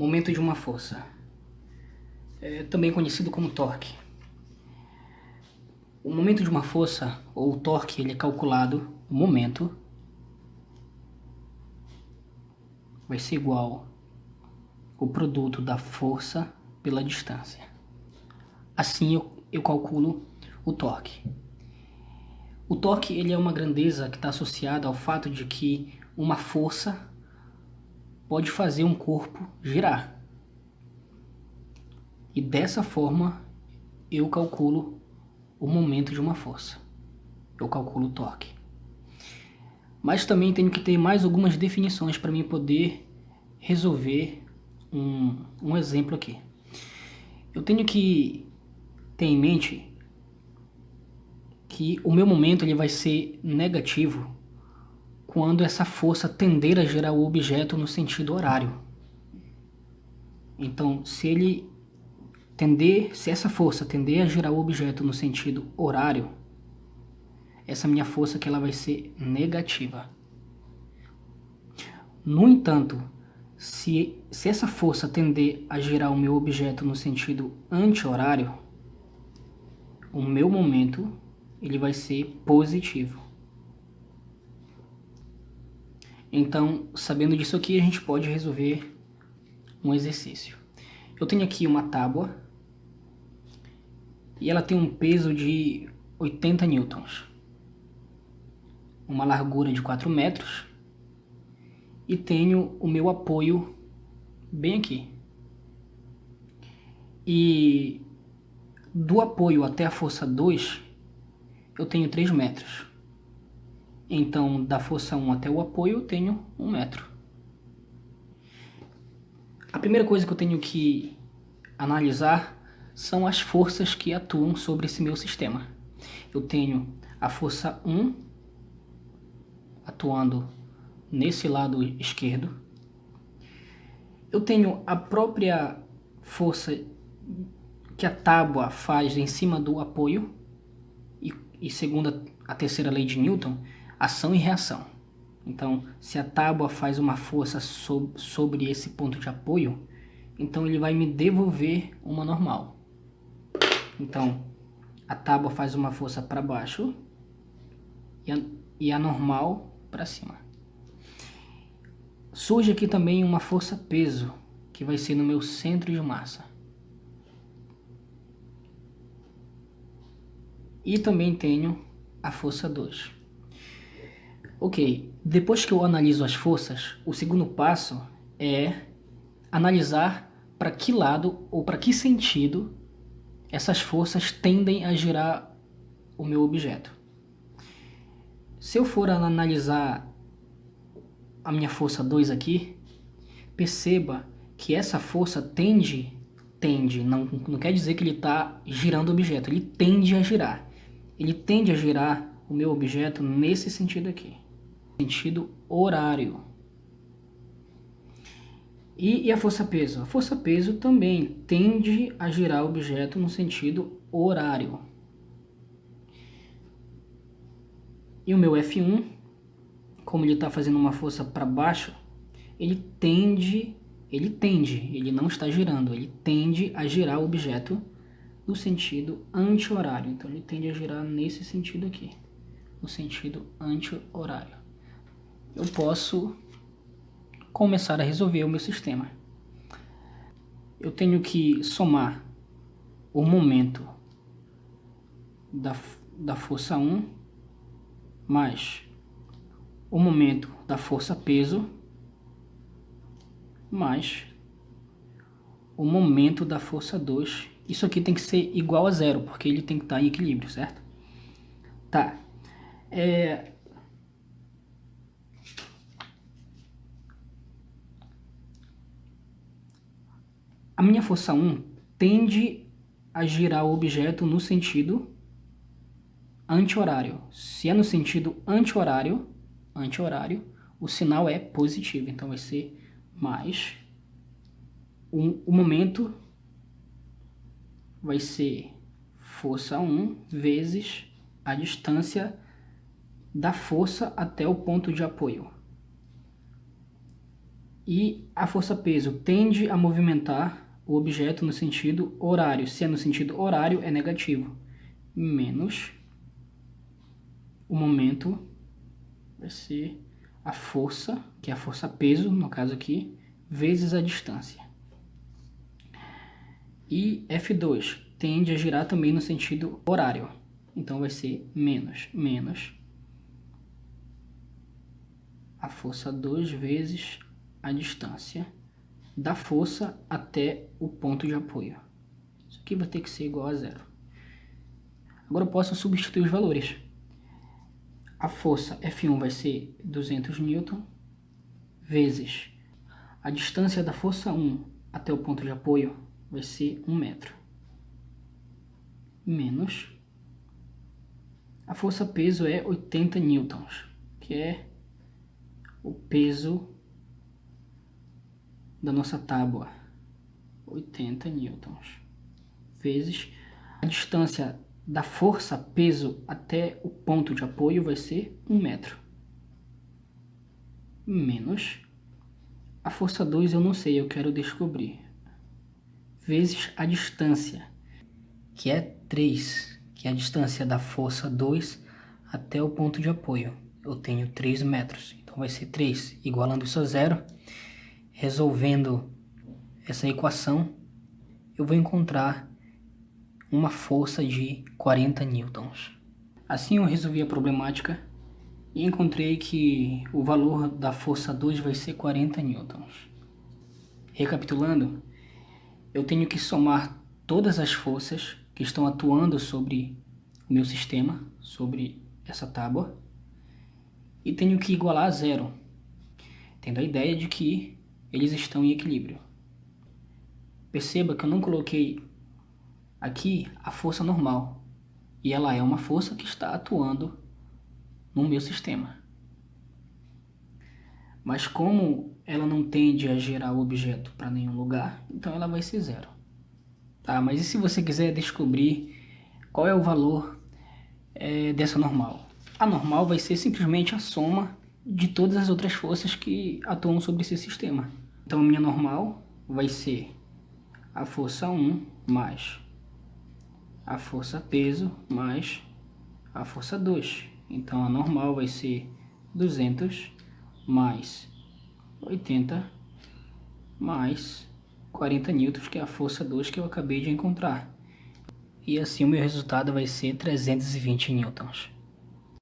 Momento de uma força, também conhecido como torque. O momento de uma força, ou o torque, ele é calculado, o momento vai ser igual ao produto da força pela distância. Assim eu calculo o torque. O torque ele é uma grandeza que está associada ao fato de que uma força pode fazer um corpo girar. E dessa forma eu calculo o momento de uma força. Eu calculo o torque. Mas também tenho que ter mais algumas definições para mim poder resolver um exemplo aqui. Eu tenho que ter em mente que o meu momento ele vai ser negativo quando essa força tender a girar o objeto no sentido horário. Então, se essa força tender a girar o objeto no sentido horário, essa minha força que ela vai ser negativa. No entanto, se essa força tender a girar o meu objeto no sentido anti-horário, o meu momento ele vai ser positivo. Então, sabendo disso aqui, a gente pode resolver um exercício. Eu tenho aqui uma tábua e ela tem um peso de 80 newtons, uma largura de 4 metros e tenho o meu apoio bem aqui. E do apoio até a força 2, eu tenho 3 metros. Então, da força 1 até o apoio, eu tenho 1 metro. A primeira coisa que eu tenho que analisar são as forças que atuam sobre esse meu sistema. Eu tenho a força 1 atuando nesse lado esquerdo. Eu tenho a própria força que a tábua faz em cima do apoio. E segundo a terceira lei de Newton, ação e reação. Então, se a tábua faz uma força sobre esse ponto de apoio, então ele vai me devolver uma normal. Então, a tábua faz uma força para baixo e a normal para cima. Surge aqui também uma força peso, que vai ser no meu centro de massa. E também tenho a força 2. Ok, depois que eu analiso as forças, o segundo passo é analisar para que lado ou para que sentido essas forças tendem a girar o meu objeto. Se eu for analisar a minha força 2 aqui, perceba que essa força tende, não quer dizer que ele está girando o objeto, ele tende a girar. Ele tende a girar o meu objeto nesse sentido aqui, sentido horário. E a força peso? A força peso também tende a girar o objeto no sentido horário. E o meu F1, como ele está fazendo uma força para baixo, ele não está girando, ele tende a girar o objeto no sentido anti-horário. Então ele tende a girar nesse sentido aqui, no sentido anti-horário. Eu posso começar a resolver o meu sistema. Eu tenho que somar o momento da força 1 mais o momento da força peso mais o momento da força 2. Isso aqui tem que ser igual a zero, porque ele tem que estar em equilíbrio, certo? Tá. A minha força 1 tende a girar o objeto no sentido anti-horário. Se é no sentido anti-horário, o sinal é positivo. Então vai ser mais o momento vai ser força 1 vezes a distância da força até o ponto de apoio. E a força-peso tende a movimentar o objeto no sentido horário. Se é no sentido horário, é negativo. Menos o momento vai ser a força, que é a força-peso, no caso aqui, vezes a distância. E F2 tende a girar também no sentido horário. Então vai ser menos a força 2 vezes a distância da força até o ponto de apoio. Isso aqui vai ter que ser igual a zero. Agora eu posso substituir os valores. A força F1 vai ser 200 N vezes a distância da força 1 até o ponto de apoio vai ser 1 metro. Menos a força-peso é 80 newtons, que é o peso da nossa tábua, 80 newtons, vezes a distância da força-peso até o ponto de apoio vai ser 1 metro. Menos a força 2 eu não sei, eu quero descobrir. Vezes a distância, que é 3, que é a distância da força 2 até o ponto de apoio. Eu tenho 3 metros, então vai ser 3, igualando isso a zero. Resolvendo essa equação, eu vou encontrar uma força de 40 newtons. Assim eu resolvi a problemática e encontrei que o valor da força 2 vai ser 40 newtons. Recapitulando, eu tenho que somar todas as forças que estão atuando sobre o meu sistema, sobre essa tábua, e tenho que igualar a zero, tendo a ideia de que eles estão em equilíbrio. Perceba que eu não coloquei aqui a força normal, e ela é uma força que está atuando no meu sistema. Mas como ela não tende a gerar o objeto para nenhum lugar, então ela vai ser zero. Tá, mas e se você quiser descobrir qual é o valor dessa normal? A normal vai ser simplesmente a soma de todas as outras forças que atuam sobre esse sistema. Então a minha normal vai ser a força 1 mais a força peso mais a força 2. Então a normal vai ser 200 mais 80 mais 40 newtons, que é a força 2 que eu acabei de encontrar. E assim o meu resultado vai ser 320 newtons.